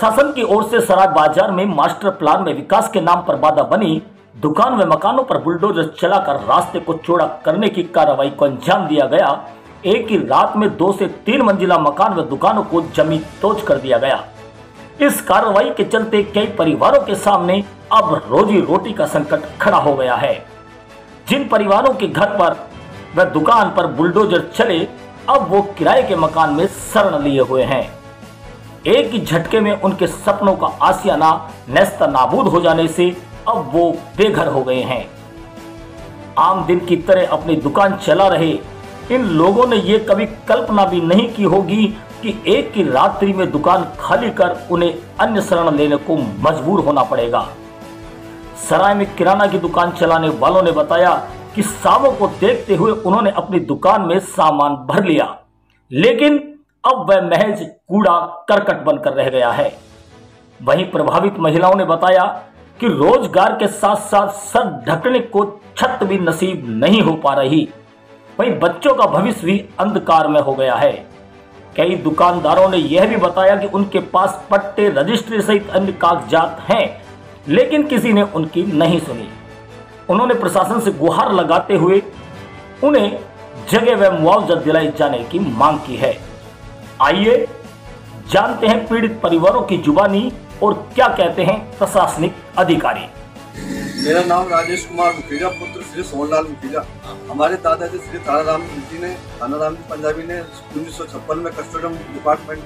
प्रशासन की ओर से सराय बाजार में मास्टर प्लान में विकास के नाम पर बाधा बनी दुकान व मकानों पर बुलडोजर चलाकर रास्ते को चौड़ा करने की कार्रवाई को अंजाम दिया गया। एक ही रात में 2 से 3 मंजिला मकान व दुकानों को जमी तोड़ कर दिया गया। इस कार्रवाई के चलते कई परिवारों के सामने अब रोजी रोटी का संकट खड़ा हो गया है। जिन परिवारों के घर पर व दुकान पर बुलडोजर चले, अब वो किराए के मकान में शरण लिए हुए हैं। एक ही झटके में उनके सपनों का आशियाना नेस्तनाबूद हो जाने से अब वो बेघर हो गए हैं। आम दिन की तरह अपनी दुकान चला रहे इन लोगों ने ये कभी कल्पना भी नहीं की होगी कि एक ही रात्रि में दुकान खाली कर उन्हें अन्य शरण लेने को मजबूर होना पड़ेगा। सराय में किराना की दुकान चलाने वालों ने बताया कि सावों को देखते हुए उन्होंने अपनी दुकान में सामान भर लिया, लेकिन अब वह महज कूड़ा करकट बनकर रह गया है। वहीं प्रभावित महिलाओं ने बताया कि रोजगार के साथ साथ सर ढकने को छत भी नसीब नहीं हो पा रही। वहीं बच्चों का भविष्य भी अंधकार में हो गया है। कई दुकानदारों ने यह भी बताया कि उनके पास पट्टे, रजिस्ट्री सहित अन्य कागजात हैं, लेकिन किसी ने उनकी नहीं सुनी। उन्होंने प्रशासन से गुहार लगाते हुए उन्हें जगह व मुआवजा दिलाए जाने की मांग की है। आइए जानते हैं पीड़ित परिवारों की जुबानी और क्या कहते हैं प्रशासनिक अधिकारी। मेरा नाम राजेश कुमार मुखीजा, पुत्र श्री सोहनलाल मुखीजा। हमारे दादाजी श्री ताराराम जी पंजाबी ने 1956 में कस्टम डिपार्टमेंट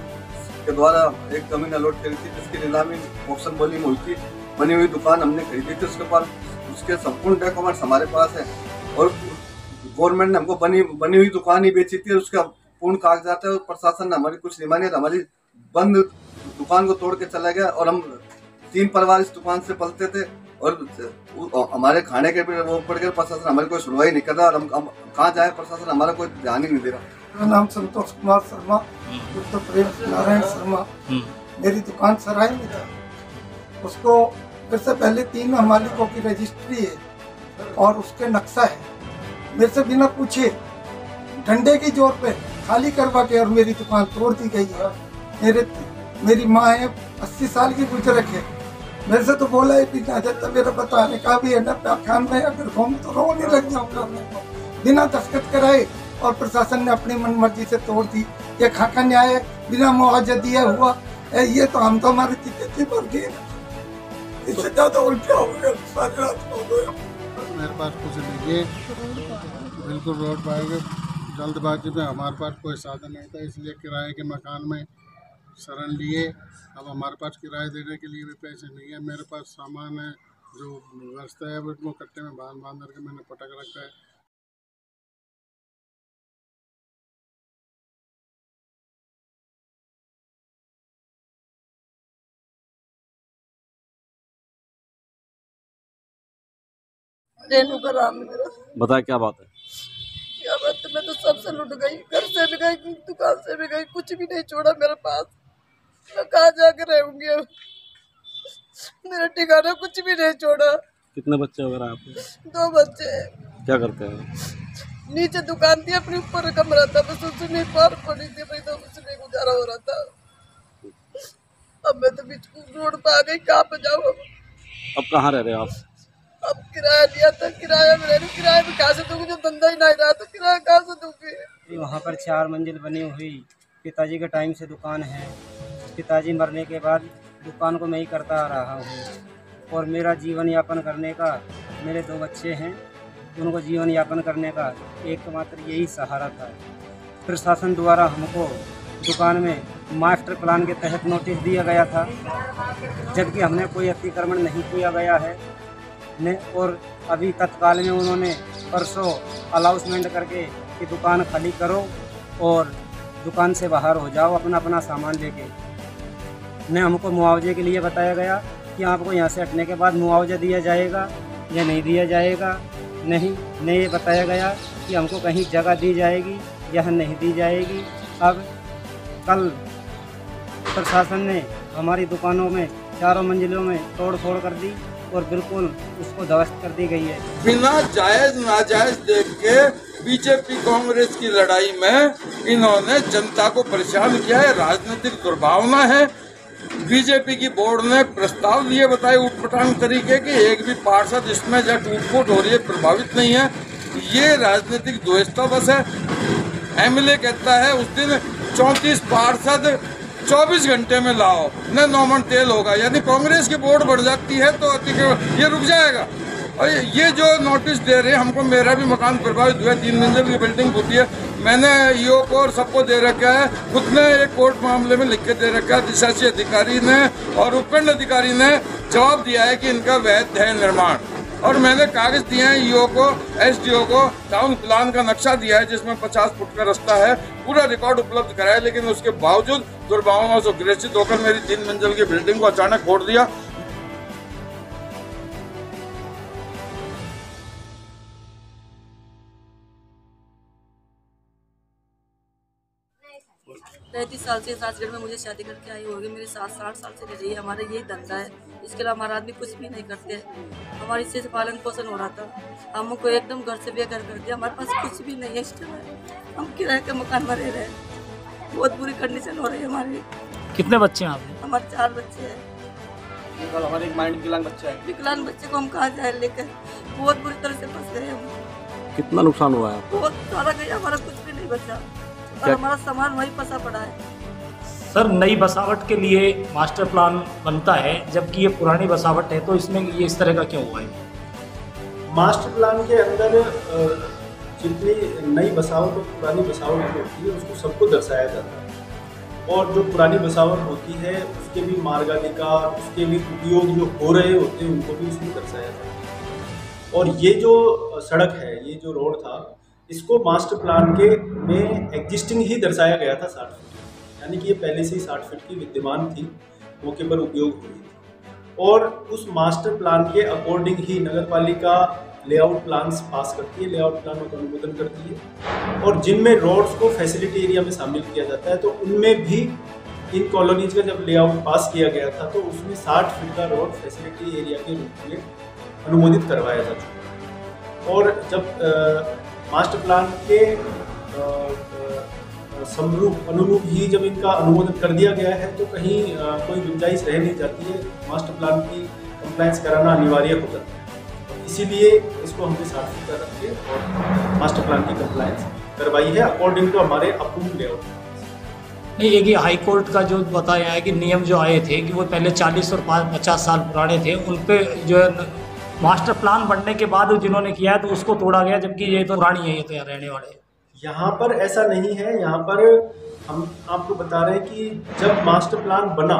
के द्वारा एक जमीन अलॉट करी थी, जिसकी नीलामी ऑक्शन बोली हुई थी। बनी हुई दुकान हमने खरीदी थी, उसके पास उसके संपूर्ण डॉक्यूमेंट्स हमारे पास है और गवर्नमेंट ने हमको बनी हुई दुकान ही बेची थी, उसका पूर्ण कागजात है। और प्रशासन ने हमारी कुछ नहीं मानी, हमारी बंद दुकान को तोड़ के चला गया। और हम 3 परिवार इस दुकान से पलते थे और हमारे खाने के भी वो पड़ गए। प्रशासन हमारी कोई सुनवाई नहीं कर रहा और हम कहाँ जाए, प्रशासन हमारा कोई ध्यान ही नहीं दे रहा। मेरा नाम संतोष कुमार शर्मा, पुत्र प्रेम नारायण शर्मा। मेरी दुकान सराय में था। उसको फिर से पहले 3 मालिकों की रजिस्ट्री है और उसके नक्शा है। मेरे से बिना पूछे डंडे की जोर पे खाली करवा के और मेरी दुकान तोड़ दी गई है। मेरी माँ है, 80 साल की बुजुर्ग है। मेरे से तो बोला है बिना जब तक मेरा बताने का भी है ना, व्याख्यान में अगर घूम तो रोने लग जाऊंगा। बिना दस्तखत कराए और प्रशासन ने अपनी मन मर्जी से तोड़ दी। ये खाका न्याय बिना मुआवजा दिया हुआ है। ये तो हम तो हमारी चित्ते पर गए, इससे ज्यादा उल्टा हो गया। सारी रात हो गया। मेरे पास कुछ नहीं है, बिल्कुल रोड पाएंगे। जल्दबाजी में हमारे पास कोई साधन नहीं था, इसलिए किराए के मकान में शरण लिए। अब हमारे पास किराए देने के लिए भी पैसे नहीं है। मेरे पास सामान है, जो व्यवस्था है वो कट्टे में बांध करके मैंने पटक रखा है। रेनू का नाम है मेरा। बता क्या बात है? क्या बात है, मैं तो सबसे लुट गई, घर से भी गई, दुकान से भी गई, कुछ भी नहीं छोड़ा मेरे पास। मैं कहाँ जाके रहूंगी अब? मेरा ठिकाना कुछ भी नहीं छोड़ा। कितने बच्चे वगैरह आपके? 2 बच्चे। क्या करते हैं? नीचे दुकान थी, अपने ऊपर कमरा था, बस उससे नहीं पार पड़ी थी भाई, तो उससे गुजारा हो रहा था। अब मैं तो बीच रोड पे आ गई, कहाँ पे जाऊँ? अब कहाँ रह रहे हो आप? अब किराया लिया था, किराया में रह रही, किराया में कहाँ से दूंगी जब धंधा ही नहीं रहा, तो किराया कहाँ से दूंगी? वहाँ पर 4 मंजिल बनी हुई पिताजी के टाइम से दुकान है। पिताजी मरने के बाद दुकान को मैं ही करता आ रहा हूँ और मेरा जीवन यापन करने का, मेरे 2 बच्चे हैं, उनको जीवन यापन करने का एकमात्र यही सहारा था। प्रशासन द्वारा हमको दुकान में मास्टर प्लान के तहत नोटिस दिया गया था, जबकि हमने कोई अतिक्रमण नहीं किया गया है और अभी तत्काल में उन्होंने परसों अलाउंसमेंट करके कि दुकान खाली करो और दुकान से बाहर हो जाओ अपना अपना सामान लेके। ने हमको मुआवजे के लिए बताया गया कि आपको यहाँ से हटने के बाद मुआवजा दिया जाएगा या नहीं दिया जाएगा। नहीं, ये बताया गया कि हमको कहीं जगह दी जाएगी या नहीं दी जाएगी। अब कल प्रशासन ने हमारी दुकानों में 4 मंजिलों में तोड़ फोड़ कर दी और बिल्कुल उसको ध्वस्त कर दी गई है। बिना जायज नाजायज देख के बीजेपी कांग्रेस की लड़ाई में इन्होंने जनता को परेशान किया है। राजनीतिक दुर्भावना है। बीजेपी की बोर्ड ने प्रस्ताव दिए बताए उटपटांग तरीके के, एक भी पार्षद इसमें जब टूट-फूट हो रही है प्रभावित नहीं है। ये राजनीतिक द्वेषता बस है। एमएलए कहता है उस दिन 34 पार्षद 24 घंटे में लाओ, न नॉमन तेल होगा, यानी कांग्रेस की बोर्ड बढ़ जाती है तो ये रुक जाएगा। और ये जो नोटिस दे रहे हैं हमको, मेरा भी मकान प्रभावित हुआ है, 3 मंजिल की बिल्डिंग फूटी है, मैंने ईओ को और सबको दे रखा है, खुद ने एक कोर्ट मामले में लिख के दे रखा है। अधिशासी अधिकारी ने और उपखंड अधिकारी ने जवाब दिया है कि इनका वैध है निर्माण, और मैंने कागज दिए हैं ईओ को, एसडीओ को, टाउन प्लान का नक्शा दिया है जिसमें 50 फुट का रास्ता है, पूरा रिकॉर्ड उपलब्ध कराया, लेकिन उसके बावजूद दुर्भावनाओं से ग्रसित होकर मेरी 3 मंजिल की बिल्डिंग को अचानक फोड़ दिया। पैंतीस साल से राजगढ़ में मुझे शादी करके आई होगी, मेरी 60 साल से रह रही है। हमारा यही धंधा है, इसके अलावा हमारा आदमी कुछ भी नहीं करते। हमारी इससे पालन पोषण हो रहा था, हमको एकदम घर से बेघर कर दिया। हमारे पास कुछ भी नहीं है इस टाइम, हम किराए के मकान में रह रहे हैं, बहुत बुरी कंडीशन हो रही है हमारी। कितने बच्चे हैं आपके? हमारे 4 बच्चे हैं। हमारे एक माइंड विकलांग बच्चा है। विकलांग बच्चे को हम कहाँ जाए लेकर, बहुत बुरी तरह से फंस गए हम। कितना नुकसान हुआ है? बहुत सारा गया, हमारा कुछ भी नहीं बचा और हमारा सामान वहीं फंसा पड़ा है। सर, नई बसावट के लिए मास्टर प्लान बनता है, जबकि ये पुरानी बसावट है, तो इसमें ये इस तरह का क्यों हुआ है? मास्टर प्लान के अंदर जितनी नई बसावट और पुरानी बसावट होती है उसको सबको दर्शाया जाता है, और जो पुरानी बसावट होती है उसके भी मार्गाधिकार, उसके भी उपयोग जो हो रहे होते हैं उनको भी उसमें दर्शाया जाता है। और ये जो सड़क है, ये जो रोड था, इसको मास्टर प्लान के में एग्जिस्टिंग ही दर्शाया गया था 60 फीट, यानी कि ये पहले से ही 60 फीट की विद्यमान थी, मौके पर उपयोग हुई थी। और उस मास्टर प्लान के अकॉर्डिंग ही नगर पालिका लेआउट प्लान्स पास करती है, लेआउट प्लानों का अनुमोदन करती है, और जिनमें रोड्स को फैसिलिटी एरिया में शामिल किया जाता है। तो उनमें भी इन कॉलोनीज का जब लेआउट पास किया गया था तो उसमें 60 फीट का रोड फैसिलिटी एरिया के रूप में अनुमोदित करवाया जा चुका। और जब मास्टर प्लान के समरूप अनुरूप ही जब इनका अनुमोदन कर दिया गया है तो कहीं कोई गुंजाइश रह नहीं जाती है, मास्टर प्लान की कंप्लायंस कराना अनिवार्य हो जाता है। इसीलिए इसको हमने 60 फीट का रख के और मास्टर प्लान की कंप्लायंस करवाई है अकॉर्डिंग टू हमारे अप्रूव्ड लेआउट। नहीं, एक ये हाई कोर्ट का जो बताया है कि नियम जो आए थे कि वो पहले 40 और 50 साल पुराने थे, उन पे जो है मास्टर प्लान बनने के बाद जिन्होंने किया है तो उसको तोड़ा गया, जबकि ये तो पुरानी है, ये तो यहाँ रहने वाले। यहाँ पर ऐसा नहीं है, यहाँ पर हम आपको बता रहे हैं कि जब मास्टर प्लान बना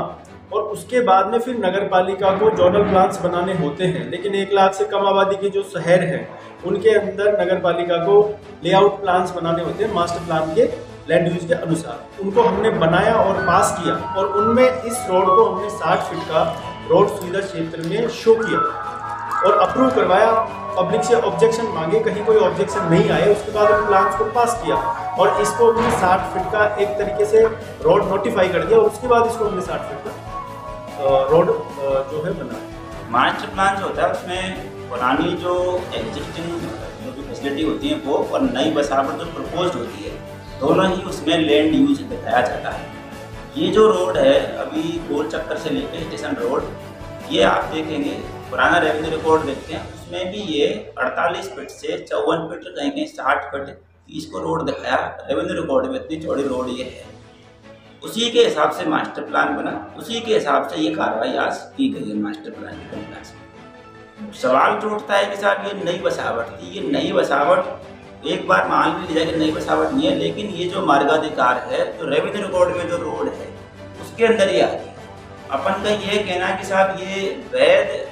और उसके बाद में फिर नगर पालिका को जोनल प्लान्स बनाने होते हैं, लेकिन 1 लाख से कम आबादी के जो शहर हैं उनके अंदर नगर पालिका को लेआउट प्लान्स बनाने होते हैं मास्टर प्लान के लैंड यूज के अनुसार। उनको हमने बनाया और पास किया, और उनमें इस रोड को हमने 60 फीट का रोड सुविधा क्षेत्र में शो किया और अप्रूव करवाया। पब्लिक से ऑब्जेक्शन मांगे, कहीं कोई ऑब्जेक्शन नहीं आए, उसके बाद हम प्लान्स को पास किया और इसको हमने 60 फीट का एक तरीके से रोड नोटिफाई कर दिया, और उसके बाद इसको हमने 60 फीट का रोड जो है बनाया। मास्टर प्लान जो होता है उसमें पुरानी जो एग्जिस्टिंग जो भी फैसिलिटी होती है वो और नई बसावट जो प्रपोज होती है, दोनों ही उसमें लैंड यूज दिखाया जाता है। ये जो रोड है अभी गोल चक्कर से लेकर स्टेशन रोड, ये आप देखेंगे पुराना रेवेन्यू रिकॉर्ड देखते हैं, उसमें भी ये 48 फीट से 54 फीट कहेंगे 60 फीट इसको रोड दिखाया रेवेन्यू रिकॉर्ड में, इतनी चौड़ी रोड ये है। उसी के हिसाब से मास्टर प्लान बना, उसी के हिसाब से ये कार्रवाई आज की गई है मास्टर प्लान की कंप्लायंस में। सवाल जो उठता है कि साहब ये नई बसावट थी, ये नई बसावट एक बार मान भी लिया कि नई बसावट नहीं है, लेकिन ये जो मार्गाधिकार है जो रेवेन्यू रिकॉर्ड में जो रोड है उसके अंदर ही आती है। अपन का ये कहना है कि साहब ये वैध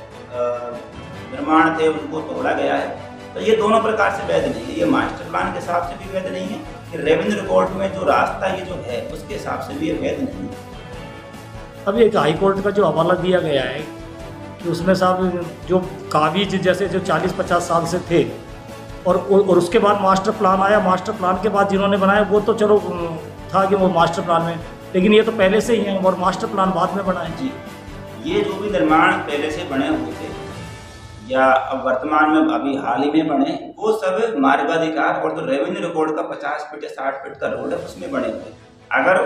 निर्माण थे उनको तोड़ा गया है, तो ये दोनों प्रकार से वैध नहीं है। ये मास्टर प्लान के हिसाब से भी वैध नहीं है, कि रेवेन्यू रिकॉर्ड में जो रास्ता ये जो है उसके हिसाब से भी ये वैध नहीं है। अब एक हाई कोर्ट का जो हवाला दिया गया है कि उसमें साहब जो काबिज जैसे जो 40-50 साल से थे और उसके बाद मास्टर प्लान आया, मास्टर प्लान के बाद जिन्होंने बनाया वो तो चलो था कि वो मास्टर प्लान में, लेकिन ये तो पहले से ही है और मास्टर प्लान बाद में बना है। जी, ये जो भी निर्माण पहले से बने हुए थे या अब वर्तमान में अभी हाल ही में बने, वो सब मार्गाधिकार और जो रेवेन्यू रिकॉर्ड का 50 फीट या 60 फीट का रोड है उसमें बने हुए। अगर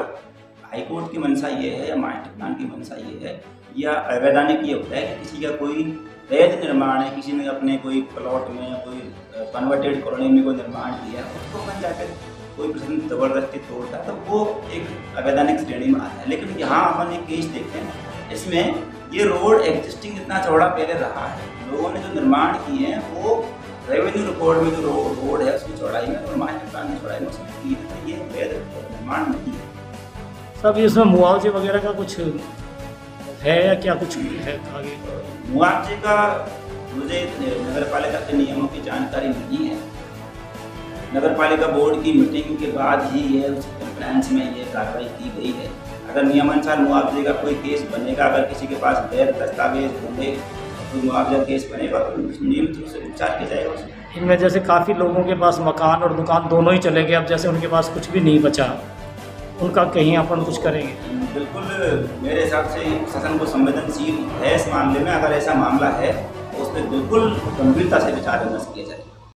हाईकोर्ट की मंशा ये है या मास्टर प्लान की मंशा ये है या अवैधानिक ये होता है कि किसी का कोई वैध निर्माण है, किसी ने अपने कोई प्लॉट में कोई कन्वर्टेड कॉलोनी में कोई निर्माण किया है, उसको अपन जाकर कोई प्रश्न जबरदस्ती तोड़ता है तो वो एक अवैधानिक श्रेणी में आता है। लेकिन यहाँ अपन एक केस देखते हैं, इसमें ये रोड एग्जिस्टिंग इतना चौड़ा पहले रहा है, लोगों ने जो निर्माण किए हैं वो रेवेन्यू रिकॉर्ड में जो रोड है उसकी चौड़ाई में और मास्टर प्लान की चौड़ाई में उसमें की थी, ये वैध निर्माण नहीं है। सब इसमें मुआवजे वगैरह का कुछ है या क्या कुछ है आगे? मुआवजे का मुझे नगर पालिका के नियमों की जानकारी नहीं है। नगर पालिका बोर्ड की मीटिंग के बाद ही ये उस कंप्लायंस में ये कार्रवाई की गई है। अगर नियमानुसार मुआवजे का कोई केस बनेगा, अगर किसी के पास वैध दस्तावेज होंगे तो मुआवजा केस बनेगा तो नियमित रूप से उपचार किया जाएगा उसमें। इनमें जैसे काफ़ी लोगों के पास मकान और दुकान दोनों ही चले गए, अब जैसे उनके पास कुछ भी नहीं बचा, उनका कहीं अपन कुछ करेंगे? बिल्कुल, मेरे हिसाब से शासन को संवेदनशील है इस मामले में। अगर ऐसा मामला है तो उस पर बिल्कुल गंभीरता से विचार विमर्श किया जाए।